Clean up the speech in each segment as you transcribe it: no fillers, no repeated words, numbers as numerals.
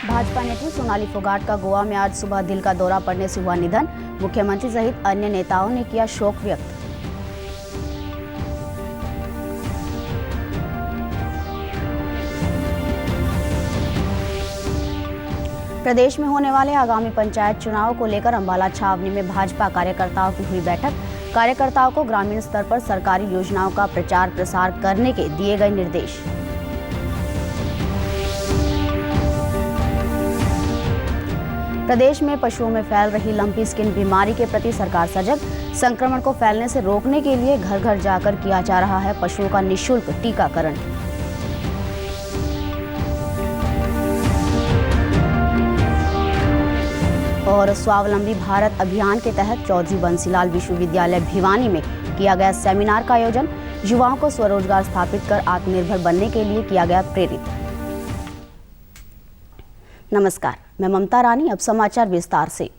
भाजपा नेत्री सोनाली फोगाट का गोवा में आज सुबह दिल का दौरा पड़ने से हुआ निधन। मुख्यमंत्री सहित अन्य नेताओं ने किया शोक व्यक्त। प्रदेश में होने वाले आगामी पंचायत चुनाव को लेकर अंबाला छावनी में भाजपा कार्यकर्ताओं की हुई बैठक। कार्यकर्ताओं को ग्रामीण स्तर पर सरकारी योजनाओं का प्रचार प्रसार करने के दिए गए निर्देश। प्रदेश में पशुओं में फैल रही लंपी स्किन बीमारी के प्रति सरकार सजग। संक्रमण को फैलने से रोकने के लिए घर घर जाकर किया जा रहा है पशुओं का निःशुल्क टीकाकरण। और स्वावलंबी भारत अभियान के तहत चौधरी बंसीलाल विश्वविद्यालय भिवानी में किया गया सेमिनार का आयोजन। युवाओं को स्वरोजगार स्थापित कर आत्मनिर्भर बनने के लिए किया गया प्रेरित। नमस्कार, मैं ममता रानी। अब समाचार विस्तार से।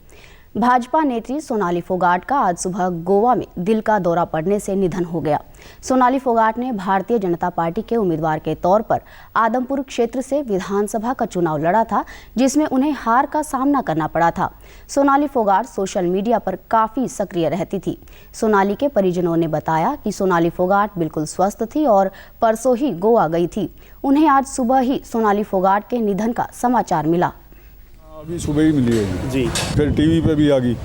भाजपा नेत्री सोनाली फोगाट का आज सुबह गोवा में दिल का दौरा पड़ने से निधन हो गया। सोनाली फोगाट ने भारतीय जनता पार्टी के उम्मीदवार के तौर पर आदमपुर क्षेत्र से विधानसभा का चुनाव लड़ा था, जिसमें उन्हें हार का सामना करना पड़ा था। सोनाली फोगाट सोशल मीडिया पर काफी सक्रिय रहती थी। सोनाली के परिजनों ने बताया कि सोनाली फोगाट बिल्कुल स्वस्थ थी और परसों ही गोवा गई थी। उन्हें आज सुबह ही सोनाली फोगाट के निधन का समाचार मिला। अभी सुबह ही मिली है जी। फिर टीवी पे भी आ गई।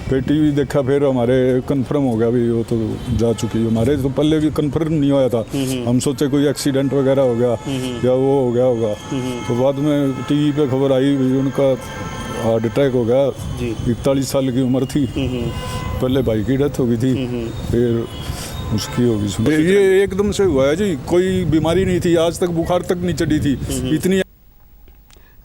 फिर टीवी देखा, फिर हमारे कंफर्म हो गया भी वो तो जा चुकी है। हमारे तो पहले भी कंफर्म नहीं होया था। हम सोचे कोई एक्सीडेंट वगैरह हो गया या वो हो गया होगा। तो बाद में टीवी पे खबर आई भी उनका हार्ट अटैक हो गया। 41 साल की उम्र थी। पहले भाई की डेथ हो गई थी, फिर उसकी होगी। ये एकदम से हुआ है जी, कोई बीमारी नहीं थी, आज तक बुखार तक नहीं चढ़ी थी इतनी।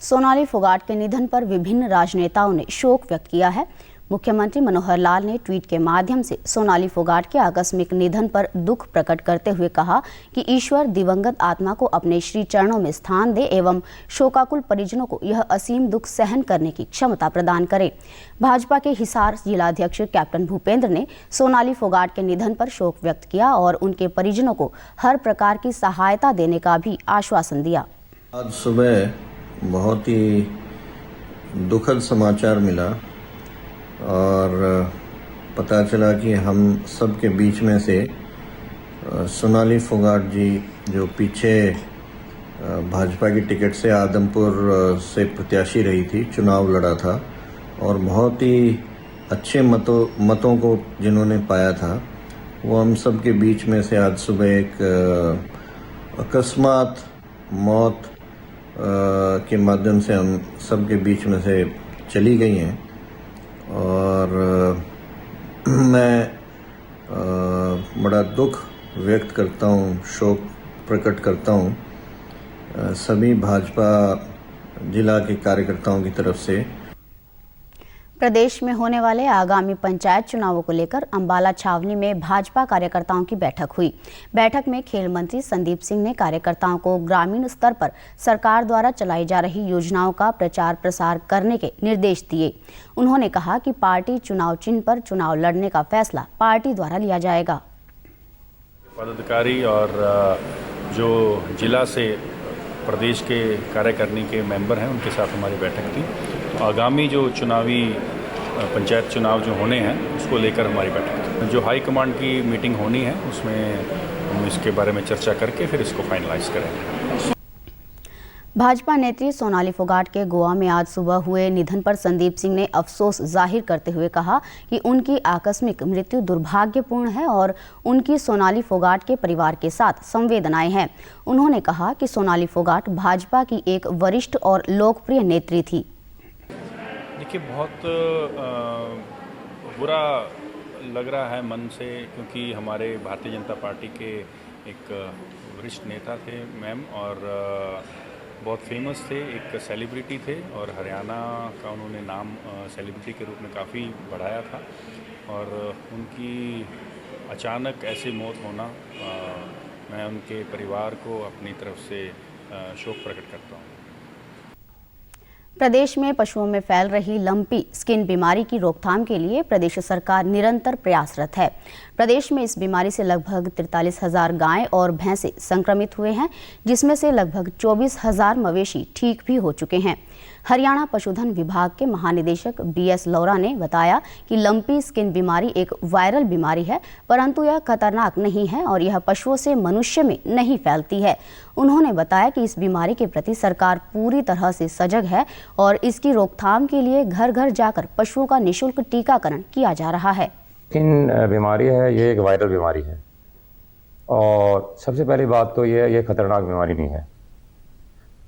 सोनाली फोगाट के निधन पर विभिन्न राजनेताओं ने शोक व्यक्त किया है। मुख्यमंत्री मनोहर लाल ने ट्वीट के माध्यम से सोनाली फोगाट के आकस्मिक निधन पर दुख प्रकट करते हुए कहा कि ईश्वर दिवंगत आत्मा को अपने श्री चरणों में स्थान दे एवं शोकाकुल परिजनों को यह असीम दुख सहन करने की क्षमता प्रदान करे। भाजपा के हिसार जिलाध्यक्ष कैप्टन भूपेंद्र ने सोनाली फोगाट के निधन पर शोक व्यक्त किया और उनके परिजनों को हर प्रकार की सहायता देने का भी आश्वासन दिया। आज सुबह बहुत ही दुखद समाचार मिला और पता चला कि हम सब के बीच में से सोनाली फोगाट जी, जो पीछे भाजपा की टिकट से आदमपुर से प्रत्याशी रही थी, चुनाव लड़ा था और बहुत ही अच्छे मतों को जिन्होंने पाया था, वो हम सब के बीच में से आज सुबह एक अकस्मात मौत के माध्यम से हम सब के बीच में से चली गई हैं। और मैं बड़ा दुख व्यक्त करता हूँ, शोक प्रकट करता हूँ सभी भाजपा जिला के कार्यकर्ताओं की तरफ से। प्रदेश में होने वाले आगामी पंचायत चुनावों को लेकर अंबाला छावनी में भाजपा कार्यकर्ताओं की बैठक हुई। बैठक में खेल मंत्री संदीप सिंह ने कार्यकर्ताओं को ग्रामीण स्तर पर सरकार द्वारा चलाई जा रही योजनाओं का प्रचार प्रसार करने के निर्देश दिए। उन्होंने कहा कि पार्टी चुनाव चिन्ह पर चुनाव लड़ने का फैसला पार्टी द्वारा लिया जाएगा। पदाधिकारी और जो जिला से प्रदेश के कार्यकारिणी के मेंबर हैं, उनके साथ हमारी बैठक थी। आगामी जो चुनावी पंचायत चुनाव जो होने हैं, उसको लेकर हमारी बैठक थी। जो हाई कमांड की मीटिंग होनी है, उसमें हम इसके बारे में चर्चा करके फिर इसको फाइनलाइज करेंगे। भाजपा नेत्री सोनाली फोगाट के गोवा में आज सुबह हुए निधन पर संदीप सिंह ने अफसोस जाहिर करते हुए कहा कि उनकी आकस्मिक मृत्यु दुर्भाग्यपूर्ण है और उनकी सोनाली फोगाट के परिवार के साथ संवेदनाएं हैं। उन्होंने कहा कि सोनाली फोगाट भाजपा की एक वरिष्ठ और लोकप्रिय नेत्री थी। देखिए, बहुत बुरा लग रहा है मन से, क्योंकि हमारे भारतीय जनता पार्टी के एक वरिष्ठ नेता थे मैम, और बहुत फेमस थे, एक सेलिब्रिटी थे और हरियाणा का उन्होंने नाम सेलिब्रिटी के रूप में काफ़ी बढ़ाया था। और उनकी अचानक ऐसी मौत होना, मैं उनके परिवार को अपनी तरफ से शोक प्रकट करता हूँ। प्रदेश में पशुओं में फैल रही लंपी स्किन बीमारी की रोकथाम के लिए प्रदेश सरकार निरंतर प्रयासरत है। प्रदेश में इस बीमारी से लगभग 43,000 गायें और भैंसे संक्रमित हुए हैं, जिसमें से लगभग 24,000 मवेशी ठीक भी हो चुके हैं। हरियाणा पशुधन विभाग के महानिदेशक BS लौरा ने बताया कि लंपी स्किन बीमारी एक वायरल बीमारी है, परंतु यह खतरनाक नहीं है और यह पशुओं से मनुष्य में नहीं फैलती है। उन्होंने बताया कि इस बीमारी के प्रति सरकार पूरी तरह से सजग है और इसकी रोकथाम के लिए घर घर जाकर पशुओं का निःशुल्क टीकाकरण किया जा रहा है। स्किन बीमारी है, ये एक वायरल बीमारी है और सबसे पहली बात तो ये खतरनाक बीमारी नहीं है,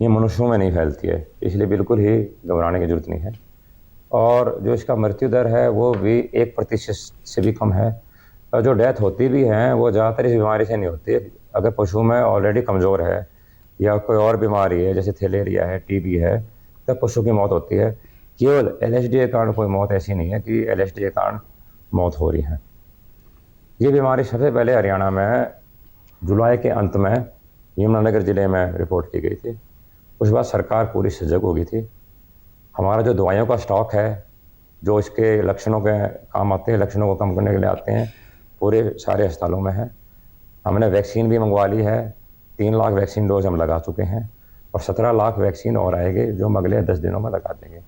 ये मनुष्यों में नहीं फैलती है, इसलिए बिल्कुल ही घबराने की जरूरत नहीं है। और जो इसका मृत्यु दर है वो भी 1% से भी कम है और जो डेथ होती भी है वो ज़्यादातर इस बीमारी से नहीं होती है। अगर पशु में ऑलरेडी कमज़ोर है या कोई और बीमारी है जैसे थैलेरिया है, TB है, तब पशु की मौत होती है। केवल LHD के कारण कोई मौत ऐसी नहीं है कि LHD के कारण मौत हो रही है। ये बीमारी सबसे पहले हरियाणा में जुलाई के अंत में यमुनानगर ज़िले में रिपोर्ट की गई थी। उस बाद सरकार पूरी सजग हो गई थी। हमारा जो दवाइयों का स्टॉक है जो इसके लक्षणों के काम आते हैं, लक्षणों को कम करने के लिए आते हैं, पूरे सारे अस्पतालों में है। हमने वैक्सीन भी मंगवा ली है, 3 लाख वैक्सीन डोज हम लगा चुके हैं और 17 लाख वैक्सीन और आएगी जो हम अगले 10 दिनों में लगा देंगे।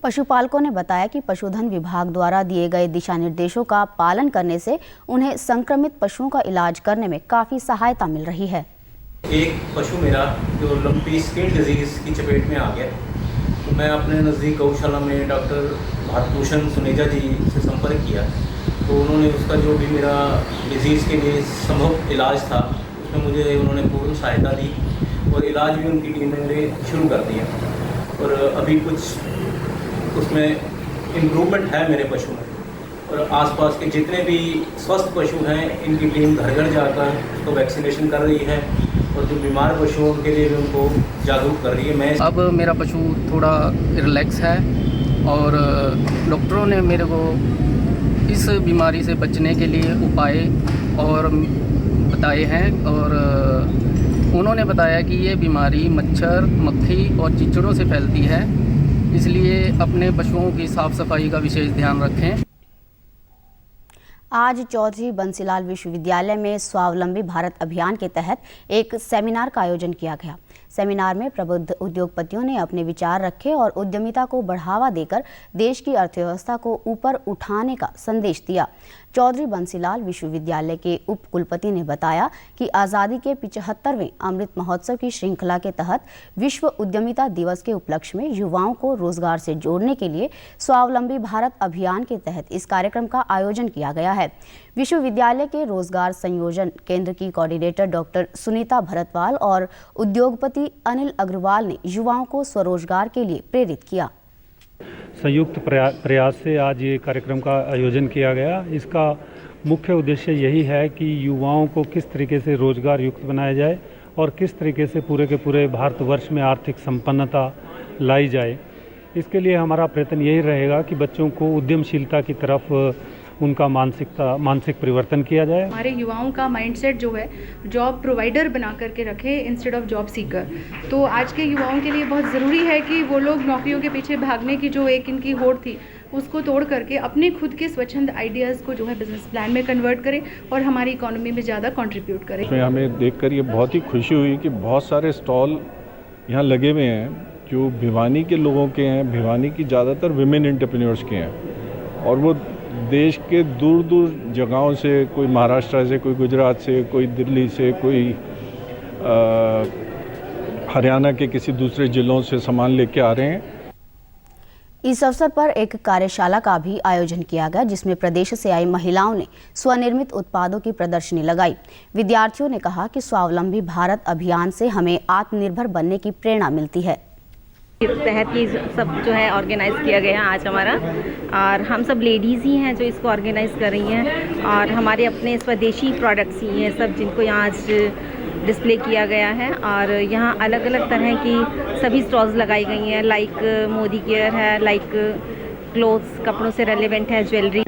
पशुपालकों ने बताया कि पशुधन विभाग द्वारा दिए गए दिशा निर्देशों का पालन करने से उन्हें संक्रमित पशुओं का इलाज करने में काफ़ी सहायता मिल रही है। एक पशु मेरा जो लंपी स्किन डिजीज़ की चपेट में आ गया, तो मैं अपने नज़दीक गौशाला में डॉक्टर भारतभूषण सुनेजा जी से संपर्क किया, तो उन्होंने उसका जो भी मेरा डिजीज़ के लिए संभव इलाज था उसमें मुझे उन्होंने पूर्ण सहायता दी और इलाज भी उनकी टीम ने मेरे शुरू कर दिया और अभी कुछ उसमें इम्प्रूवमेंट है मेरे पशु में। और आसपास के जितने भी स्वस्थ पशु हैं इनकी टीम घर घर जाकर उसको वैक्सीनेशन कर रही है और जो बीमार पशु उनके लिए भी उनको जागरूक कर रही है। मैं अब मेरा पशु थोड़ा रिलैक्स है और डॉक्टरों ने मेरे को इस बीमारी से बचने के लिए उपाय और बताए हैं और उन्होंने बताया कि ये बीमारी मच्छर, मक्खी और चिचड़ों से फैलती है, इसलिए अपने पशुओं की साफ़ सफाई का विशेष ध्यान रखें। आज चौधरी बंसीलाल विश्वविद्यालय में स्वावलंबी भारत अभियान के तहत एक सेमिनार का आयोजन किया गया। सेमिनार में प्रबुद्ध उद्योगपतियों ने अपने विचार रखे और उद्यमिता को बढ़ावा देकर देश की अर्थव्यवस्था को ऊपर उठाने का संदेश दिया। चौधरी बंसीलाल विश्वविद्यालय के उप कुलपति ने बताया कि आज़ादी के 75वें अमृत महोत्सव की श्रृंखला के तहत विश्व उद्यमिता दिवस के उपलक्ष्य में युवाओं को रोजगार से जोड़ने के लिए स्वावलंबी भारत अभियान के तहत इस कार्यक्रम का आयोजन किया गया है। विश्वविद्यालय के रोजगार संयोजन केंद्र की कोऑर्डिनेटर डॉक्टर सुनीता भरतवाल और उद्योगपति अनिल अग्रवाल ने युवाओं को स्वरोजगार के लिए प्रेरित किया। संयुक्त प्रयास से आज ये कार्यक्रम का आयोजन किया गया। इसका मुख्य उद्देश्य यही है कि युवाओं को किस तरीके से रोजगार युक्त बनाया जाए और किस तरीके से पूरे के पूरे भारतवर्ष में आर्थिक संपन्नता लाई जाए। इसके लिए हमारा प्रयत्न यही रहेगा कि बच्चों को उद्यमशीलता की तरफ उनका मानसिक परिवर्तन किया जाए। हमारे युवाओं का माइंडसेट जो है जॉब प्रोवाइडर बना करके रखे इंस्टेड ऑफ जॉब सीकर। तो आज के युवाओं के लिए बहुत ज़रूरी है कि वो लोग नौकरियों के पीछे भागने की जो एक इनकी होड़ थी उसको तोड़ करके अपने खुद के स्वच्छंद आइडियाज़ को जो है बिजनेस प्लान में कन्वर्ट करें और हमारी इकोनॉमी में ज़्यादा कंट्रीब्यूट करें। इसमें हमें देखकर ये बहुत ही खुशी हुई कि बहुत सारे स्टॉल यहाँ लगे हुए हैं जो भिवानी के लोगों के हैं। भिवानी की ज़्यादातर विमेन एंटरप्रेन्योर्स के हैं और वो देश के दूर दूर जगहों से, कोई महाराष्ट्र से, कोई गुजरात से, कोई दिल्ली से, कोई हरियाणा के किसी दूसरे जिलों से सामान लेके आ रहे हैं। इस अवसर पर एक कार्यशाला का भी आयोजन किया गया जिसमें प्रदेश से आई महिलाओं ने स्वनिर्मित उत्पादों की प्रदर्शनी लगाई। विद्यार्थियों ने कहा कि स्वावलंबी भारत अभियान से हमें आत्मनिर्भर बनने की प्रेरणा मिलती है। तहत ये सब जो है ऑर्गेनाइज़ किया गया आज हमारा, और हम सब लेडीज़ ही हैं जो इसको ऑर्गेनाइज़ कर रही हैं और हमारे अपने स्वदेशी प्रोडक्ट्स ही हैं सब जिनको यहाँ आज डिस्प्ले किया गया है। और यहाँ अलग अलग तरह की सभी स्टॉल्स लगाई गई हैं, लाइक मोदी केयर है, लाइक क्लोथ्स, कपड़ों से रेलेवेंट है, ज्वेलरी।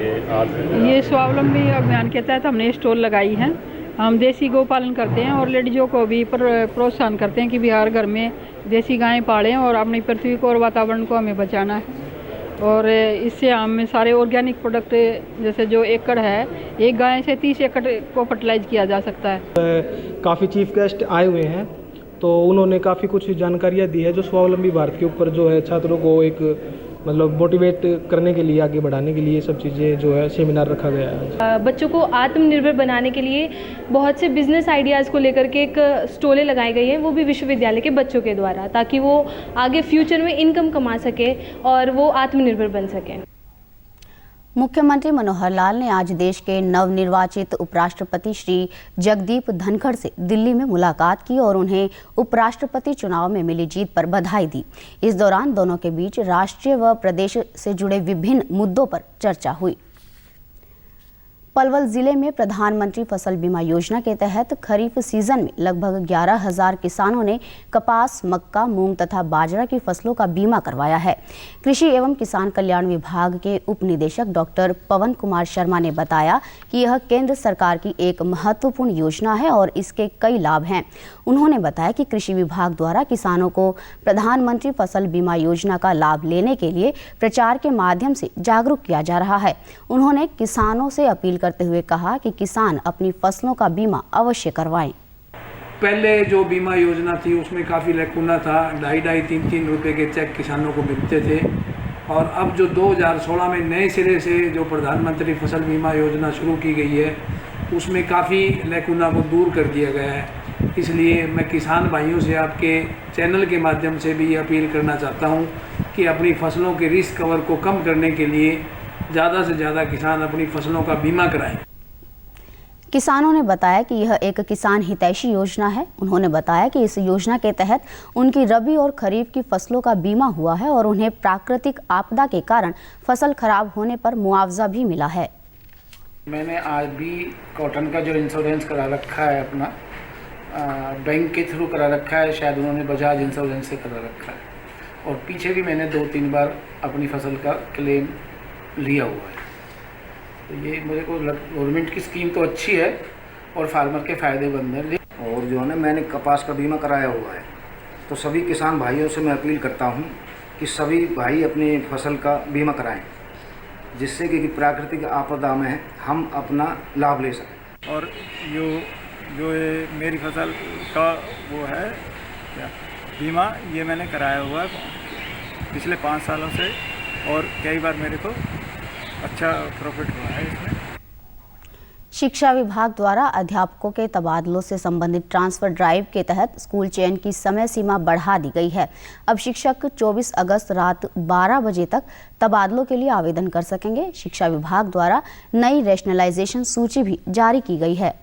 ये स्वावलंबी अभियान के तहत हमने स्टॉल लगाई है हम देसी गौ पालन करते हैं और लेडीज़ों को भी प्रोत्साहन करते हैं कि भी हर घर में देसी गायें पालें और अपनी पृथ्वी को और वातावरण को हमें बचाना है। और इससे हम सारे ऑर्गेनिक प्रोडक्ट जैसे जो एकड़ है, एक गाय से 30 एकड़ को फर्टिलाइज किया जा सकता है। काफ़ी चीफ गेस्ट आए हुए हैं, तो उन्होंने काफ़ी कुछ जानकारियाँ दी है जो स्वावलंबी भारत के ऊपर जो है छात्रों को एक मतलब मोटिवेट करने के लिए, आगे बढ़ाने के लिए सब चीज़ें जो है सेमिनार रखा गया है। बच्चों को आत्मनिर्भर बनाने के लिए बहुत से बिजनेस आइडियाज़ को लेकर के एक स्टॉलें लगाई गई हैं, वो भी विश्वविद्यालय के बच्चों के द्वारा, ताकि वो आगे फ्यूचर में इनकम कमा सके और वो आत्मनिर्भर बन सकें। मुख्यमंत्री मनोहर लाल ने आज देश के नवनिर्वाचित उपराष्ट्रपति श्री जगदीप धनखड़ से दिल्ली में मुलाकात की और उन्हें उपराष्ट्रपति चुनाव में मिली जीत पर बधाई दी। इस दौरान दोनों के बीच राष्ट्रीय व प्रदेश से जुड़े विभिन्न मुद्दों पर चर्चा हुई। पलवल जिले में प्रधानमंत्री फसल बीमा योजना के तहत खरीफ सीजन में लगभग 11,000 किसानों ने कपास, मक्का, मूंग तथा बाजरा की फसलों का बीमा करवाया है। कृषि एवं किसान कल्याण विभाग के उप निदेशक डॉक्टर पवन कुमार शर्मा ने बताया कि यह केंद्र सरकार की एक महत्वपूर्ण योजना है और इसके कई लाभ हैं। उन्होंने बताया कि कृषि विभाग द्वारा किसानों को प्रधानमंत्री फसल बीमा योजना का लाभ लेने के लिए प्रचार के माध्यम से जागरूक किया जा रहा है। उन्होंने किसानों से अपील करते हुए कहा कि किसान अपनी फसलों का बीमा अवश्य करवाएं। पहले जो बीमा योजना थी उसमें काफ़ी लैकुना था, 2.5-3 रुपए के चेक किसानों को मिलते थे, और अब जो 2016 में नए सिरे से जो प्रधानमंत्री फसल बीमा योजना शुरू की गई है उसमें काफ़ी लैकुना को दूर कर दिया गया है। इसलिए मैं किसान भाइयों से आपके चैनल के माध्यम से भी अपील करना चाहता हूं कि अपनी फसलों के रिस्क कवर को कम करने के लिए ज़्यादा से ज़्यादा किसान अपनी फसलों का बीमा कराएं। किसानों ने बताया कि यह एक किसान हितैषी योजना है। उन्होंने बताया कि इस योजना के तहत उनकी रबी और खरीफ की फसलों का बीमा हुआ है और उन्हें प्राकृतिक आपदा के कारण फसल खराब होने पर मुआवजा भी मिला है। मैंने आज भी कॉटन का जो इंश्योरेंस करा रखा है अपना बैंक के थ्रू करा रखा है, शायद उन्होंने बजाज इंश्योरेंस से करा रखा है, और पीछे भी मैंने 2-3 बार अपनी फसल का क्लेम लिया हुआ है। तो ये मेरे को गवर्नमेंट की स्कीम तो अच्छी है और फार्मर के फ़ायदेमंद है। और जो है ना, मैंने कपास का बीमा कराया हुआ है, तो सभी किसान भाइयों से मैं अपील करता हूँ कि सभी भाई अपनी फसल का बीमा कराएं, जिससे कि प्राकृतिक आपदा में हम अपना लाभ ले सकें। और जो ये मेरी फसल का वो है क्या बीमा, ये मैंने कराया हुआ है पिछले 5 सालों से, और कई बार मेरे को अच्छा प्रॉफिट हुआ है इसमें। शिक्षा विभाग द्वारा अध्यापकों के तबादलों से संबंधित ट्रांसफर ड्राइव के तहत स्कूल चयन की समय सीमा बढ़ा दी गई है। अब शिक्षक 24 अगस्त रात 12 बजे तक तबादलों के लिए आवेदन कर सकेंगे। शिक्षा विभाग द्वारा नई रैशनलाइजेशन सूची भी जारी की गई है।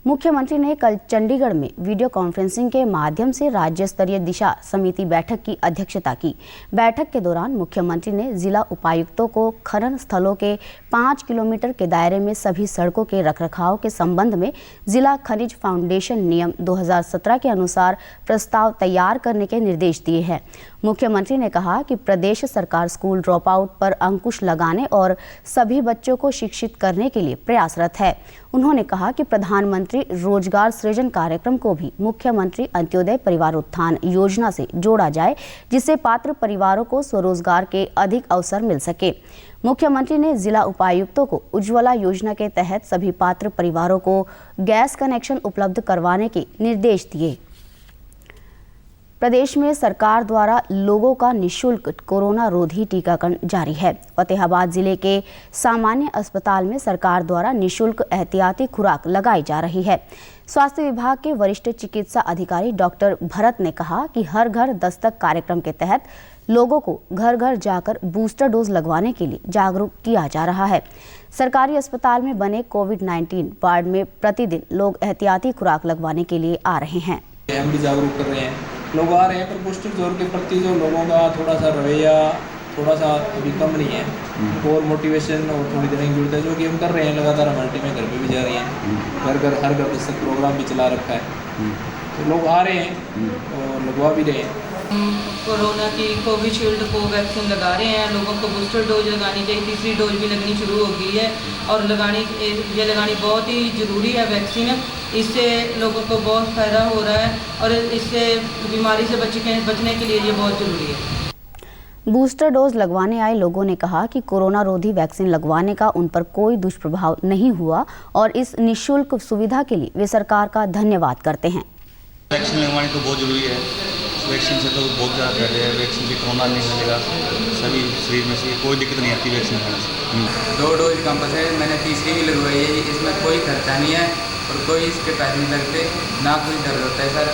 मुख्यमंत्री ने कल चंडीगढ़ में वीडियो कॉन्फ्रेंसिंग के माध्यम से राज्य स्तरीय दिशा समिति बैठक की अध्यक्षता की। बैठक के दौरान मुख्यमंत्री ने जिला उपायुक्तों को खनन स्थलों के 5 किलोमीटर के दायरे में सभी सड़कों के रखरखाव के संबंध में जिला खनिज फाउंडेशन नियम 2017 के अनुसार प्रस्ताव तैयार करने के निर्देश दिए हैं। मुख्यमंत्री ने कहा कि प्रदेश सरकार स्कूल ड्रॉप आउट पर अंकुश लगाने और सभी बच्चों को शिक्षित करने के लिए प्रयासरत है। उन्होंने कहा कि प्रधानमंत्री रोजगार सृजन कार्यक्रम को भी मुख्यमंत्री अंत्योदय परिवार उत्थान योजना से जोड़ा जाए, जिससे पात्र परिवारों को स्वरोजगार के अधिक अवसर मिल सके। मुख्यमंत्री ने जिला उपायुक्तों को उज्ज्वला योजना के तहत सभी पात्र परिवारों को गैस कनेक्शन उपलब्ध करवाने के निर्देश दिए। प्रदेश में सरकार द्वारा लोगों का निःशुल्क कोरोना रोधी टीकाकरण जारी है। फतेहाबाद जिले के सामान्य अस्पताल में सरकार द्वारा निःशुल्क एहतियाती खुराक लगाई जा रही है। स्वास्थ्य विभाग के वरिष्ठ चिकित्सा अधिकारी डॉक्टर भरत ने कहा कि हर घर दस्तक कार्यक्रम के तहत लोगों को घर घर जाकर बूस्टर डोज लगवाने के लिए जागरूक किया जा रहा है। सरकारी अस्पताल में बने कोविड-19 वार्ड में प्रतिदिन लोग एहतियाती खुराक लगवाने के लिए आ रहे हैं। हम भी जागरूक कर रहे हैं, लोग आ रहे हैं, पर बूस्टर डोज के प्रति जो लोगों का थोड़ा सा रवैया थोड़ा सा अभी कम नहीं है, और मोटिवेशन और थोड़ी देने की जरूरत है, जो कि हम कर रहे हैं लगातार। हमारे टीमें घर पे भी जा रही हैं, हर घर दस्तक प्रोग्राम भी चला रखा है, तो लोग आ रहे हैं और लगवा भी रहे हैं। कोरोना की कोविशील्ड को वैक्सीन लगा रहे हैं, लोगों को बूस्टर डोज लगानी चाहिए, तीसरी डोज भी लगनी शुरू हो गई है और ये लगानी बहुत ही ज़रूरी है वैक्सीन। इससे लोगों को बहुत फ़ायदा हो रहा है और इससे बीमारी से बचने के लिए ये बहुत ज़रूरी है। बूस्टर डोज लगवाने आए लोगों ने कहा कि कोरोना रोधी वैक्सीन लगवाने का उन पर कोई दुष्प्रभाव नहीं हुआ और इस निःशुल्क सुविधा के लिए वे सरकार का धन्यवाद करते हैं। वैक्सीन लगवानी तो बहुत ज़रूरी है। वैक्सीन से तो बहुत ज़्यादा फायदे हैं। वैक्सीन से कोरोना नहीं फैलेगा, सभी शरीर में से कोई दिक्कत नहीं आती वैक्सीन लगाने से। 2 डोज कैंपस है, मैंने तीसरी भी लगवाई है। इसमें कोई खर्चा नहीं है और कोई इसके पैसे नहीं लगते, ना कोई डर होता है सर।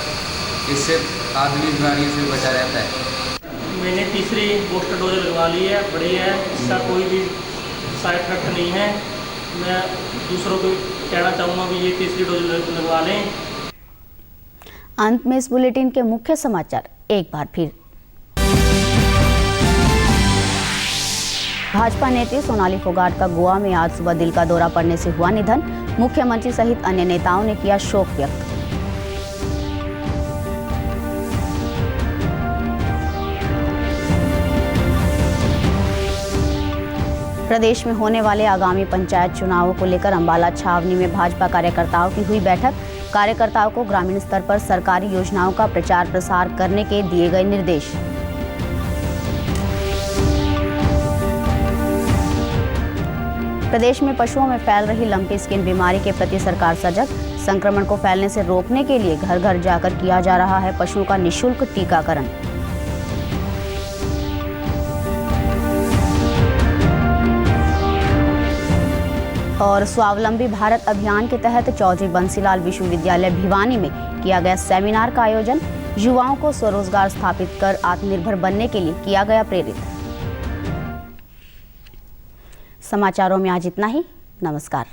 इससे आदमी बीमारियों से बचा रहता है। मैंने तीसरी बूस्टर डोज लगवा ली है, बड़ी है, इसका कोई भी साइड इफेक्ट नहीं है। मैं दूसरों को कहना चाहूँगा कि ये तीसरी डोज लगवा लें। अंत में इस बुलेटिन के मुख्य समाचार एक बार फिर। भाजपा नेत्री सोनाली फोगाट का गोवा में आज सुबह दिल का दौरा पड़ने से हुआ निधन। मुख्यमंत्री सहित अन्य नेताओं ने किया शोक व्यक्त। प्रदेश में होने वाले आगामी पंचायत चुनावों को लेकर अंबाला छावनी में भाजपा कार्यकर्ताओं की हुई बैठक। कार्यकर्ताओं को ग्रामीण स्तर पर सरकारी योजनाओं का प्रचार प्रसार करने के दिए गए निर्देश। प्रदेश में पशुओं में फैल रही लंपी स्किन बीमारी के प्रति सरकार सजग। संक्रमण को फैलने से रोकने के लिए घर घर जाकर किया जा रहा है पशुओं का निःशुल्क टीकाकरण। और स्वावलंबी भारत अभियान के तहत चौधरी बंसीलाल विश्वविद्यालय भिवानी में किया गया सेमिनार का आयोजन। युवाओं को स्वरोजगार स्थापित कर आत्मनिर्भर बनने के लिए किया गया प्रेरित। समाचारों में आज इतना ही। नमस्कार।